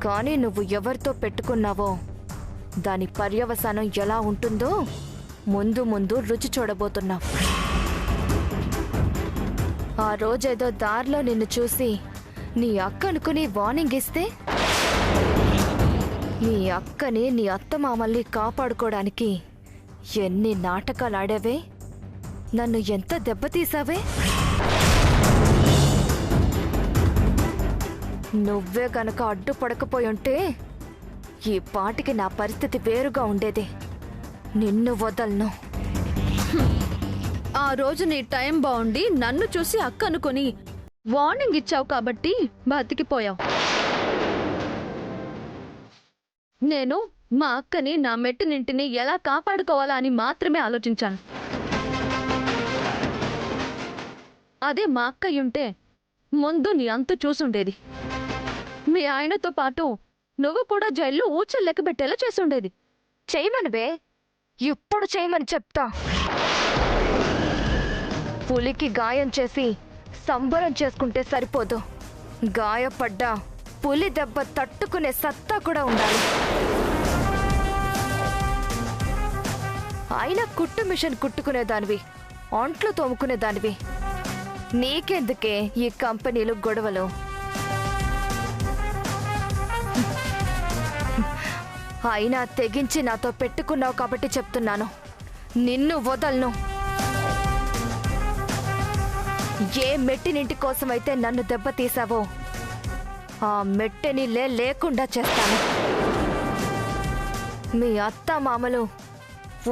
కానీ నువ్వు ఎవరితో పెట్టుకున్నావో దాని పర్యవసానం ఎలా ఉంటుందో ముందు ముందు రుచి చూడబోతున్నావు. ఆ రోజేదో దారిలో నిన్ను చూసి నీ అక్క అనుకుని వార్నింగ్ ఇస్తే నీ అక్కని నీ అత్తమామల్ని కాపాడుకోవడానికి ఎన్ని నాటకాలు ఆడావే, నన్ను ఎంత దెబ్బతీసావే. నువ్వే గనక అడ్డుపడకపోయుంటే ఈ పాటికి నా పరిస్థితి వేరుగా ఉండేది. నిన్ను వదలను. ఆ రోజు నీ టైం బాగుండి నన్ను చూసి అక్క అనుకుని వార్నింగ్ ఇచ్చావు కాబట్టి బతికిపోయావు. నేను మా అక్కని నా మెట్టినింటిని ఎలా కాపాడుకోవాలా అని మాత్రమే ఆలోచించాను. అదే మా అక్క ఉంటే ముందు నీ అంతు చూసుండేది. మీ ఆయనతో పాటు నువ్వు కూడా జైల్లో ఊచలు లెక్క పెట్టేలా చేసుండేది. చేయమనివే, ఇప్పుడు చేయమని చెప్తా. పులికి గాయం చేసి సంబరం చేసుకుంటే సరిపోదు. గాయపడ్డా పులి దెబ్బ తట్టుకునే సత్తా కూడా ఉండాలి. అయినా కుట్టు మిషన్ కుట్టుకునేదానివి, ఒంట్లు తోముకునేదానివి. నీకెందుకే ఈ కంపెనీలు గొడవలు? అయినా తెగించి నాతో పెట్టుకున్నావు కాబట్టి చెప్తున్నాను, నిన్ను వదలను. ఏ మెట్టినింటి కోసమైతే నన్ను దెబ్బతీసావో ఆ మెట్టెనిలే లేకుండా చేస్తాను. మీ అత్త మామలు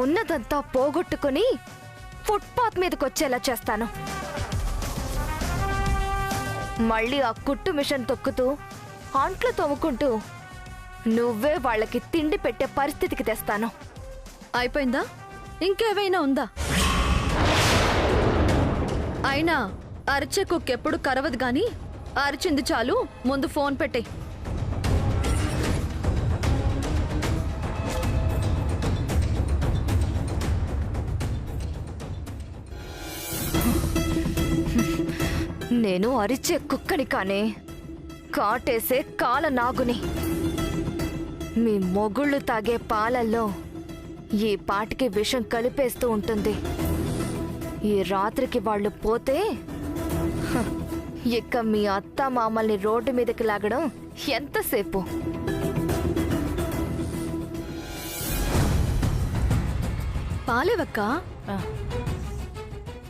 ఉన్నదంతా పోగొట్టుకుని ఫుట్పాత్ మీదకొచ్చేలా చేస్తాను. మళ్ళీ ఆ కుట్టు మిషన్ తొక్కుతూ అంట్లు తోముకుంటూ నువ్వే వాళ్ళకి తిండి పెట్టే పరిస్థితికి తెస్తాను. అయిపోయిందా? ఇంకేవైనా ఉందా? అయినా అరిచే కుక్కెప్పుడు కరవదు గాని అరిచింది చాలు. ముందు ఫోన్ పెట్టే. నేను అరిచే కుక్కని కానే, కాటేసే కాల నాగుని. మీ మొగుళ్ళు తాగే పాలల్లో ఈ పాటికి విషం కలిపేస్తూ ఉంటుంది. ఈ రాత్రికి వాళ్ళు పోతే ఇక మీ అత్త మామల్ని రోడ్డు మీదకి లాగడం ఎంతసేపు? పాలేవక్క?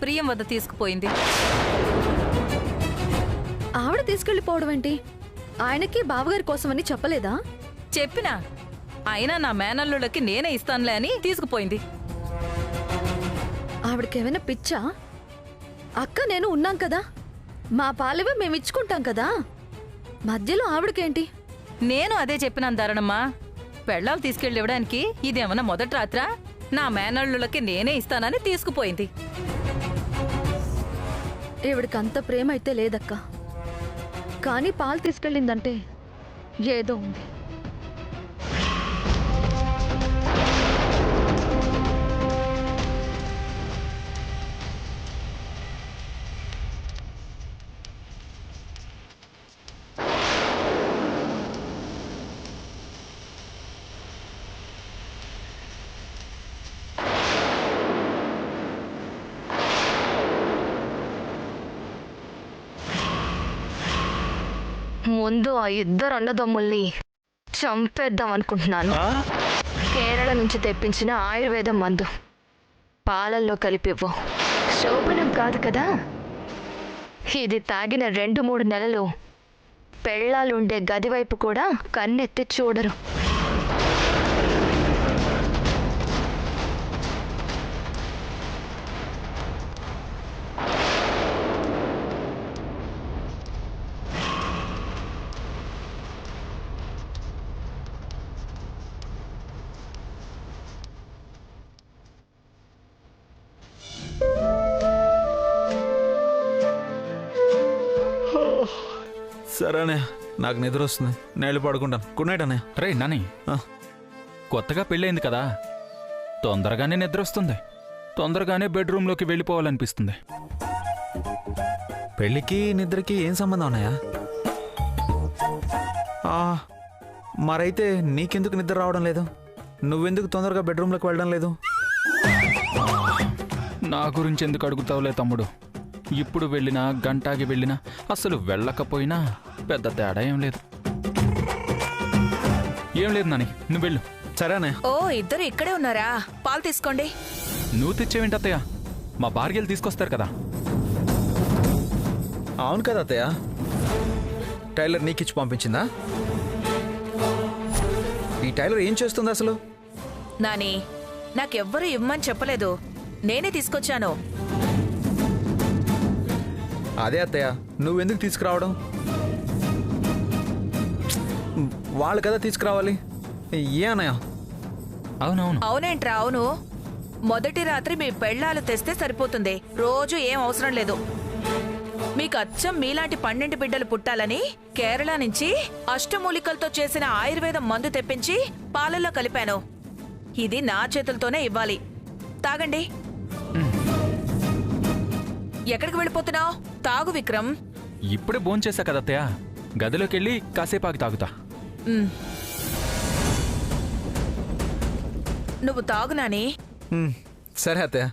ప్రియం వద్ద తీసుకుపోయింది. ఆవిడ తీసుకెళ్లిపోవడం ఏంటి? ఆయనకి బావగారి కోసమని చెప్పలేదా? చెప్పినా, అయినా నా మేనల్లుళ్ళకి నేనే ఇస్తానులే అని తీసుకుపోయింది. ఆవిడకేమైనా పిచ్చా? అక్క నేను ఉన్నాం కదా, మా పాలేవే మేమిచ్చుకుంటాం కదా, మధ్యలో ఆవిడకేంటి? నేను అదే చెప్పినాను ధరణమ్మా. పెళ్ళాలు తీసుకెళ్ళి ఇవ్వడానికి ఇదేమన్నా మొదటి రాత్రా? నా మేనల్లుళ్ళకి నేనే ఇస్తానని తీసుకుపోయింది. ఈవిడికంత ప్రేమ అయితే లేదక్క, కానీ పాలు తీసుకెళ్ళిందంటే ఏదో ఉంది. ముందు ఆ ఇద్దరు అన్నదమ్ముల్ని చంపేద్దాం అనుకుంటున్నాను. కేరళ నుంచి తెప్పించిన ఆయుర్వేదం మందు పాలల్లో కలిపివ్వు. శోభనం కాదు కదా, ఇది తాగిన 2-3 నెలలు పెళ్ళాలుండే గది వైపు కూడా కన్నెత్తి చూడరు. సరేనే, నాకు నిద్ర వస్తుంది, నేను పడుకుంటాను. గుడ్ నైట్ అన్నయ్య. రే నాని, కొత్తగా పెళ్ళైంది కదా, తొందరగానే నిద్ర వస్తుంది, తొందరగానే బెడ్రూమ్లోకి వెళ్ళిపోవాలనిపిస్తుంది. పెళ్ళికి నిద్రకి ఏం సంబంధం అన్నయ్య? మరైతే నీకెందుకు నిద్ర రావడం లేదు? నువ్వెందుకు తొందరగా బెడ్రూమ్లోకి వెళ్ళడం లేదు? నా గురించి ఎందుకు అడుగుతావులే తమ్ముడు. ఇప్పుడు వెళ్ళినా గంటాకి వెళ్ళినా అసలు వెళ్ళకపోయినా పెద్ద తేడా ఏం లేదు. ఏం లేదు నాని, నువ్వు వెళ్ళు. సరేనే. ఓ ఇద్దరు ఇక్కడే ఉన్నారా? పాలు తీసుకోండి. నువ్వు తెచ్చేవేంటి అత్తయ్య? మా భార్యలు తీసుకొస్తారు కదా. అవును కదా అత్తయ్య, టైలర్ నీకిచ్చి పంపించిందా? ఈ టైలర్ ఏం చేస్తుంది అసలు? నాని, నాకెవ్వరూ ఇవ్వమని చెప్పలేదు, నేనే తీసుకొచ్చాను. అదే అత్తయ్య, నువ్వెందుకు తీసుకురావడం? వాళ్ళు కదా తీసుకురావాలి. ఏ అన్నయ్య? అవునవును. అవునేంట్రా అవును. మొదటి రాత్రి మీ పెళ్ళాలు తెస్తే సరిపోతుంది, రోజు ఏం అవసరం లేదు. మీకు అచ్చం మీలాంటి 12 బిడ్డలు పుట్టాలని కేరళ నుంచి అష్టమూలికలతో చేసిన ఆయుర్వేదం మందు తెప్పించి పాలల్లో కలిపాను. ఇది నా చేతులతోనే ఇవ్వాలి. తాగండి. ఎక్కడికి వెళ్ళిపోతున్నావు? తాగు విక్రమ్. ఇప్పుడే భోంచేసా కదా అత్తయ్య, గదిలోకి వెళ్ళి కాసేపు ఆగి తాగుతా. నువ్వు తాగు నాని. సరే అత్తయ్య.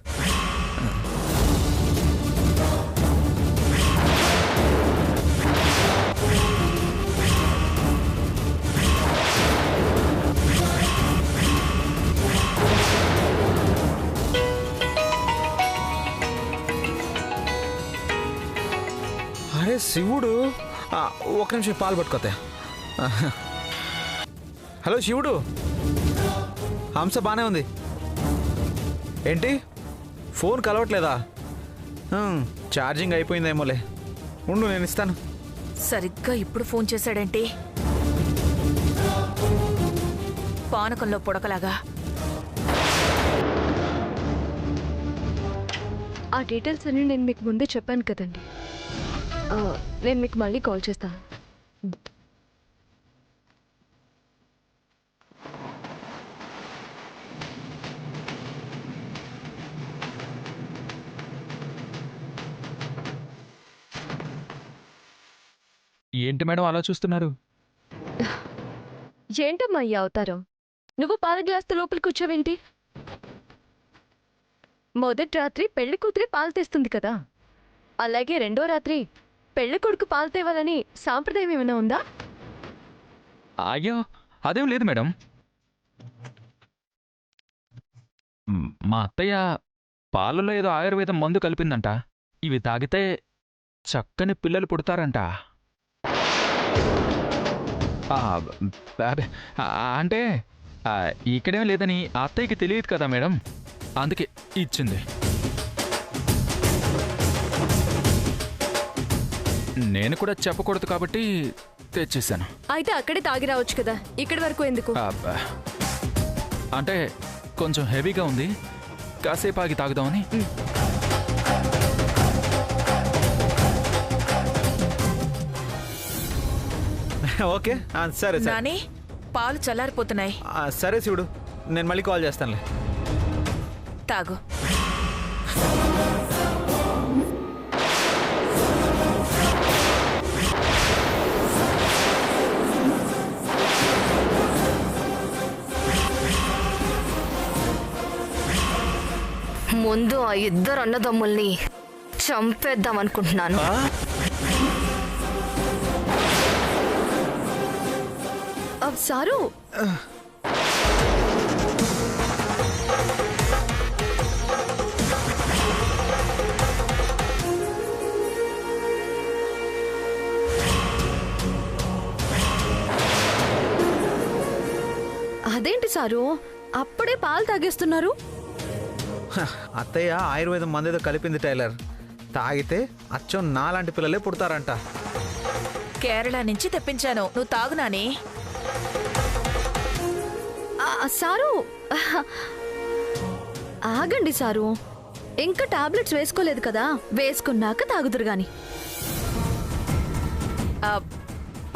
అరే శివుడు, ఒక నిమిషం పాలు పట్టుకోతే. హలో శివుడు, హంస బానే ఉంది ఏంటి? ఫోన్ కలవట్లేదా? ఛార్జింగ్ అయిపోయిందేమోలే, ఉండు నేను ఇస్తాను. సరిగ్గా ఇప్పుడు ఫోన్ చేశాడేంటి? పానకంలో పొడకలాగా. ఆ డీటెయిల్స్ అన్ని నేను మీకు ముందే చెప్పాను కదండి. నేను మీకు మళ్ళీ కాల్ చేస్తాను. ఏంటి మేడం అలా చూస్తున్నారు? ఏంటమ్మా ఈ అవతారం? నువ్వు పాల గ్లాస్తో లోపల కూర్చోవేంటి? మొదటి రాత్రి పెళ్లి కూతురి పాలు తెస్తుంది కదా, అలాగే రెండో రాత్రి పెళ్లి కొడుకు పాలు తేవాలని సాంప్రదాయం ఏమైనా ఉందా? అయ్యో అదేం లేదు మేడం. మా అత్తయ్య పాలలో ఏదో ఆయుర్వేదం మందు కలిపిందంట. ఇవి తాగితే చక్కని పిల్లలు పుడతారంట. అంటే ఇక్కడేం లేదని అత్తయ్యకి తెలియదు కదా మేడం, అందుకే ఇచ్చింది. నేను కూడా చెప్పకూడదు కాబట్టి తెచ్చేసాను. అయితే అక్కడే తాగి రావచ్చు కదా, ఇక్కడి వరకు ఎందుకు? అంటే కొంచెం హెవీగా ఉంది, కాసేపు ఆగి తాగుదామని. ఓకే సరే సరే. నాని, పాలు చల్లారిపోతున్నాయి. సరే శివుడు, నేను మళ్ళీ కాల్ చేస్తానులే. తాగు. ముందు ఆ ఇద్దరు అన్నదమ్ముల్ని చంపేద్దాం అనుకుంటున్నాను. సారు, అదేంటి సారు అప్పుడే పాలు తాగేస్తున్నారు? అత్తయ్య ఆయుర్వేదం మందేదో కలిపింది టైలర్, తాగితే అచ్చం నాలాంటి పిల్లలే పుడతారంట. కేరళ నుంచి తెప్పించాను, నువ్వు తాగు నాని. సారు ఆగండి సారు, ఇంకా టాబ్లెట్స్ వేసుకోలేదు కదా, వేసుకున్నాక తాగుదురు గాని.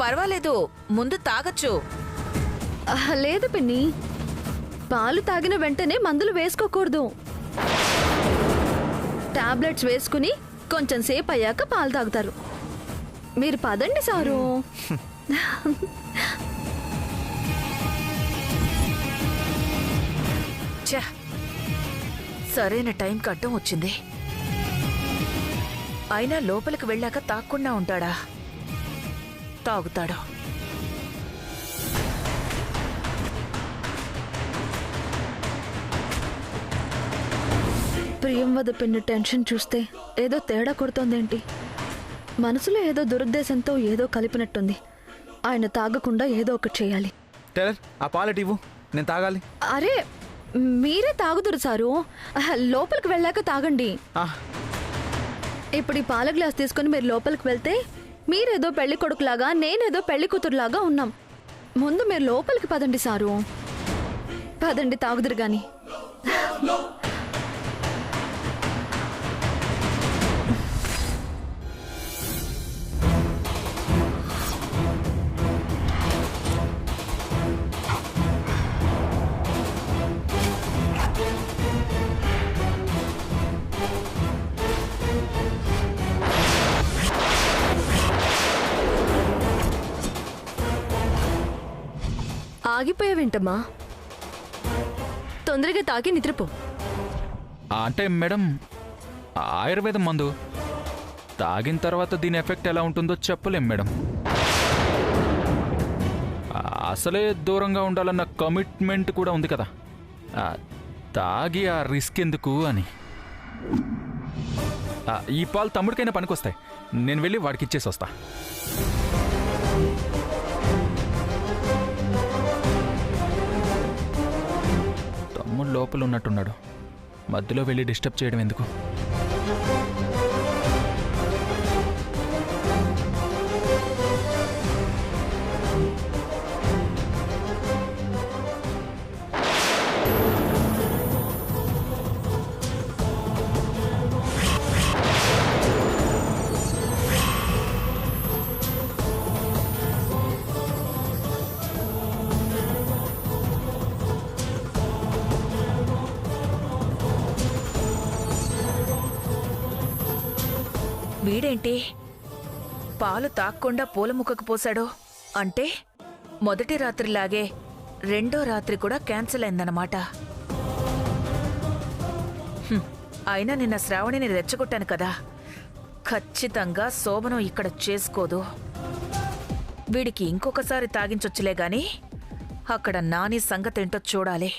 పర్వాలేదు, ముందు తాగొచ్చు. లేదు పిన్ని, పాలు తాగిన వెంటనే మందులు వేసుకోకూడదు. టాబ్లెట్స్ వేసుకుని కొంచెం సేపు అయ్యాక పాలు తాగుతారు. మీరు పదండి సారు. ఛ! సరైన టైం కట్టం వచ్చింది. అయినా లోపలికి వెళ్ళాక తాక్కుండా ఉంటాడా? తాగుతాడు. ప్రియం వద పిన్ని టెన్షన్ చూస్తే ఏదో తేడా కొడుతోందేంటి? మనసులో ఏదో దురుద్దేశంతో ఏదో కలిపినట్టుంది. ఆయన తాగకుండా ఏదో ఒకటి చేయాలి. టైలర్, ఆ పాలెట్ ఇవ్వు, నేను తాగాలి. అరే మీరే తాగుదురు సారు, లోపలికి వెళ్ళాక తాగండి. ఆ, ఇప్పుడు ఈ పాల గ్లాస్ తీసుకుని మీరు లోపలికి వెళ్తే మీరేదో పెళ్లి కొడుకులాగా నేనేదో పెళ్లి కూతురులాగా ఉన్నాం. ముందు మీరు లోపలికి పదండి సారు. పదండి, తాగుదురు గాని. ఆగిపోయావేంటమ్మా? తొందరగా తాగి నిద్రపో. అంటే మేడం, ఆయుర్వేదం మందు తాగిన తర్వాత దీని ఎఫెక్ట్ ఎలా ఉంటుందో చెప్పలేం మేడం. అసలే దూరంగా ఉండాలన్న కమిట్మెంట్ కూడా ఉంది కదా, తాగి ఆ రిస్క్ ఎందుకు అని. ఈ పాలు తమ్ముడికైనా పనికొస్తాయి. నేను వెళ్ళి వాడికి ఇచ్చేసి వస్తా. తమ్ముడు లోపల ఉన్నట్టున్నాడు, మధ్యలో వెళ్ళి డిస్టర్బ్ చేయడం ఎందుకు? వీడేంటి పాలు తాక్కుండా పూల ముక్కకు పోశాడు? అంటే మొదటి రాత్రిలాగే రెండో రాత్రి కూడా క్యాన్సిల్ అయిందన్నమాట. అయినా నిన్న శ్రావణిని రెచ్చగొట్టాను కదా, ఖచ్చితంగా శోభనం ఇక్కడ చేసుకోదు. వీడికి ఇంకొకసారి తాగించొచ్చులే గాని అక్కడ నాని సంగతేంటో చూడాలి.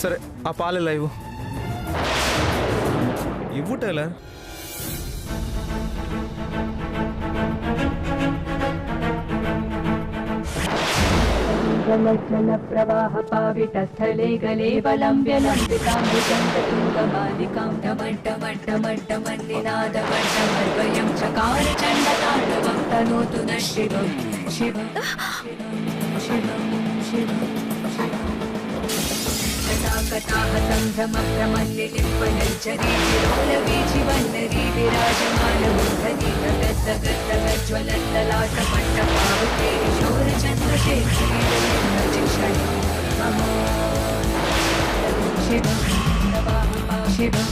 సరే, ఆ పాలు ఇలా ఇవ్వు. ఇవ్వు టైలర్. ప్రవాహ పావితస్థలే గలేవలంబ్య లంబితాంబుజంతతుంగమాలికాం ఢమడ్ఢమడ్ఢమడ్ఢమన్నినాదమడ్ఢమర్వయం చకార చండతాండవం తనోతు నః శివం శివం శివం శివం కటాకటాహ సంభ్రమభ్రమన్నిలింపనల్చరీ విలోలవీచివన్నరీ విరాజమానముద్ధరీ గగద్దగద్దగజ్వలల్లలాటపట్టపావతే శోరచంద్రశేఖరీరజిషణి నమో శివం శివం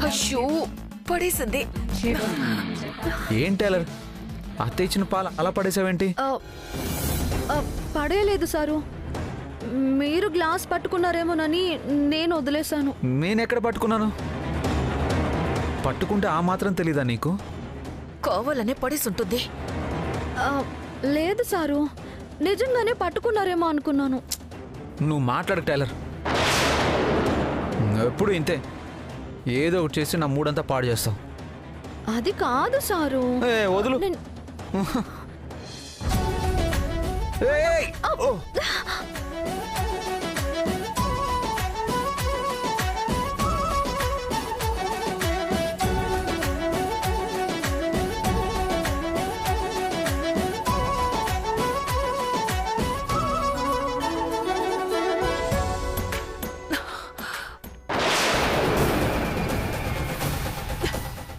అయ్యో, పడేసింది. శివం ఏం టైలర్, అత్త ఇచ్చిన పాలు అలా పడేసావేంటి? పడేయలేదు సారు, మీరు గ్లాస్ పట్టుకున్నారేమోనని నేను వదిలేశాను. నేనెక్కడ పట్టుకున్నాను? పట్టుకుంటే ఆ మాత్రం తెలీదా నీకు? కావాలనే పడేసుంటుంది. లేదు సారు, నిజంగానే పట్టుకున్నారేమో అనుకున్నాను. నువ్వు మాట్లాడు టైలర్, ఎప్పుడు ఇంతే, ఏదో ఒకటి చేసి నా మూడంతా పాడు చేస్తావు. అది కాదు సారు. వదులు. ఏయ్! ఓ!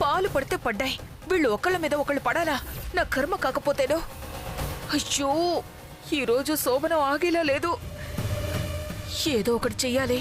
పాలు పడితే పడ్డాయి, వీళ్ళు ఒకళ్ళ మీద ఒకళ్ళు పడాలా? నా కర్మ కాకపోతేనో. అయ్యో, ఈరోజు శోభనం ఆగేలా లేదు. ఏదో ఒకటి చెయ్యాలి.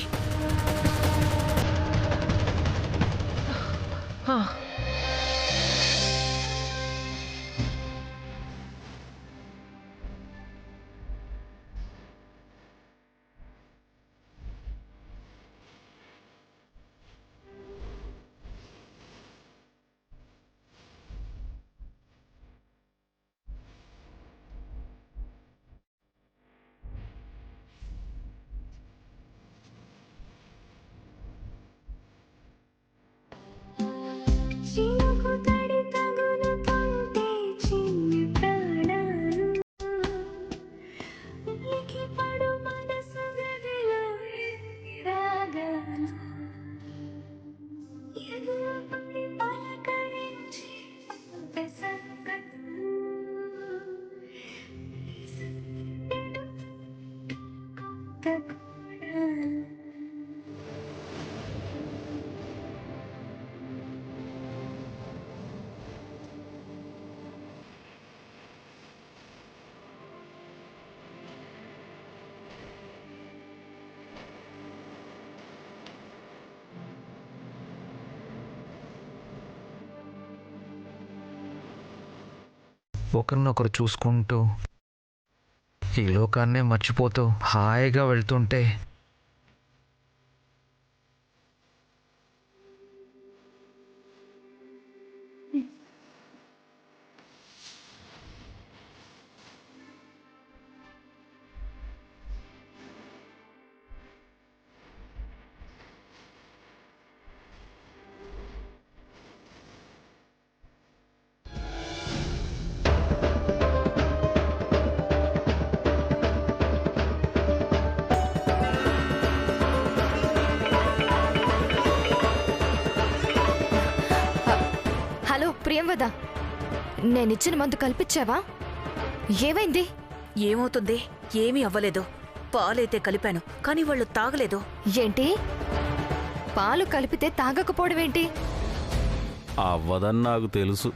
ఒకరినొకరు చూసుకుంటూ ఈ లోకాన్నే మర్చిపోతూ హాయిగా వెళ్తుంటే హలో ప్రియంవద, నేనిచ్చిన మందు కల్పించావా? ఏమైంది? ఏమవుతుంది? ఏమీ అవ్వలేదు. పాలైతే కలిపాను, కానీ వాళ్ళు తాగలేదు. ఏంటి? పాలు కలిపితే తాగకపోవడం ఏంటి? అవ్వదని నాకు తెలుసు.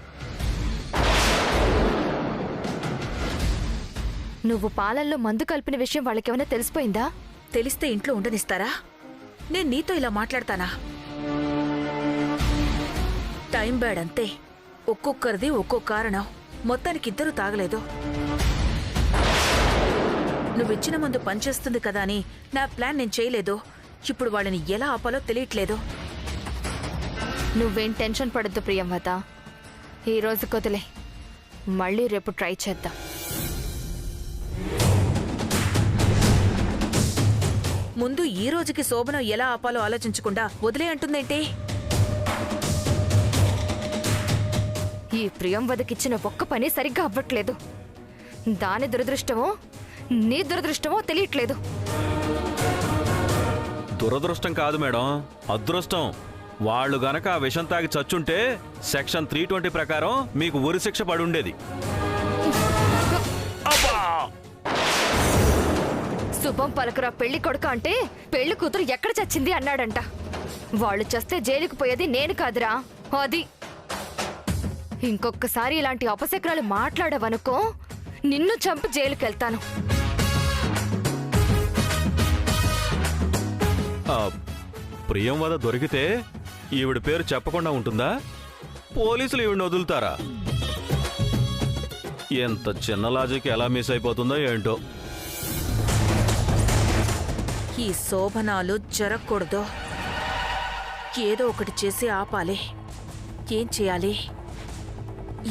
నువ్వు పాలల్లో మందు కలిపిన విషయం వాళ్ళకేమైనా తెలిసిపోయిందా? తెలిస్తే ఇంట్లో ఉండనిస్తారా? నేను నీతో ఇలా మాట్లాడతానా? టైం బ్యాడ్ అంతే. ఒక్కొక్కరిది ఒక్కో కారణం. మొత్తానికి ఇద్దరు తాగలేదు. నువ్విచ్చిన మందు పనిచేస్తుంది కదా అని నా ప్లాన్ నేను చేయలేదు. ఇప్పుడు వాళ్ళని ఎలా ఆపాలో తెలియట్లేదు. నువ్వేం టెన్షన్ పడద్దు ప్రియంవద, ఈ రోజు కొదిలే, మళ్ళీ రేపు ట్రై చేద్దాం. ముందు ఈ రోజుకి శోభనం ఎలా ఆపాలో ఆలోచించకుండా వదిలే అంటుందేంటి? ఈ ప్రియంవదకిచ్చిన ఒక్క పని సరిగ్గా అవ్వట్లేదు. దాని దురదృష్టమో నీ దురదృష్టమో తెలియట్లేదు. దురదృష్టం కాదు మేడం, అదృష్టం. వాళ్ళు గనక ఆ విషం తాగి చచ్చుంటే సెక్షన్ 320 ప్రకారం మీకు ఉరి శిక్ష పడుండేది. శుభం పలకరా పెళ్లి కొడుక అంటే పెళ్లి కూతురు ఎక్కడ చచ్చింది అన్నాడంట. వాళ్ళు చస్తే జైలుకు పోయేది నేను కాదురా, అది. ఇంకొకసారి ఇలాంటి అపశకునాలు మాట్లాడవనుకో, నిన్ను చంపి జైలుకెళ్తాను. ప్రియంవద దొరికితే ఈవిడ పేరు చెప్పకుండా ఉంటుందా? పోలీసులు ఈవిడిని వదులుతారా? ఎంత చిన్న లాజిక్ ఎలా మిస్ అయిపోతుందో ఏంటో. ఈ శోభనాలు జరగకూడదు. ఏదో ఒకటి చేసి ఆపాలి. ఏం చేయాలి?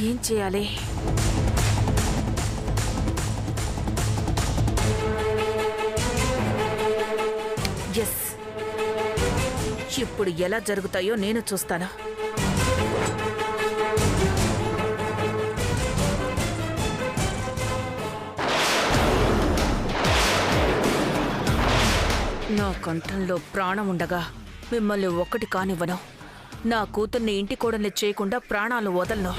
ఏం చేయాలి? ఎస్, ఇప్పుడు ఎలా జరుగుతాయో నేను చూస్తాను. నా కంఠంలో ప్రాణం ఉండగా మిమ్మల్ని ఒక్కటి కానివ్వను. నా కూతుర్ని ఇంటి కోడల్ని చేయకుండా ప్రాణాలు వదలను.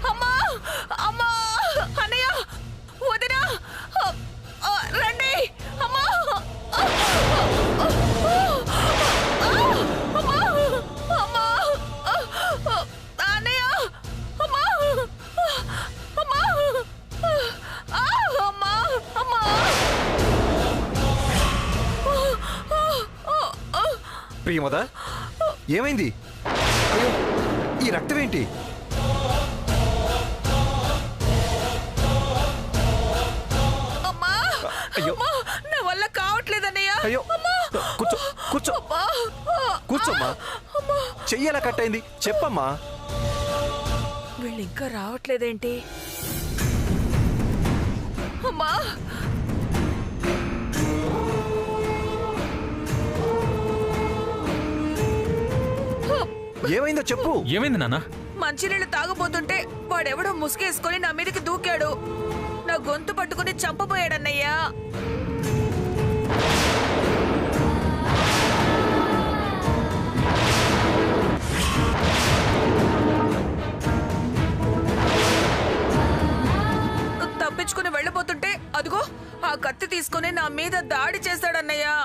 అమ్మా! అమ్మా! అన్నయ్య! వదినా! రండి! అమ్మా! అమ్మా! అన్నయ్య! అమ్మా! అమ్మా! అమ్మా! అమ్మా! ప్రియమద, ఏమైంది? అయ్యో, ఈ రక్తం ఏంటి? అమ్మా! అయ్యో. అమ్మా! నా వల్ల కావట్లేదన్నయ్య. అయ్యో, కూర్చో కూర్చో అమ్మా! కూర్చోమ్మా. చెయ్యేలా కట్ అయింది, చెప్పమ్మా. వీళ్ళు ఇంకా రావట్లేదేంటి? అమ్మా! ఏమైందో చెప్పు. ఏమైంది నాన్న? మంచినీళ్ళు తాగబోతుంటే వాడెవడో ముసుగేసుకొని నా మీదకి దూకాడు. నా గొంతు పట్టుకుని చంపబోయాడన్నయ్యా. తప్పించుకుని వెళ్ళబోతుంటే అదిగో ఆ కత్తి తీసుకుని నా మీద దాడి చేశాడన్నయ్యా.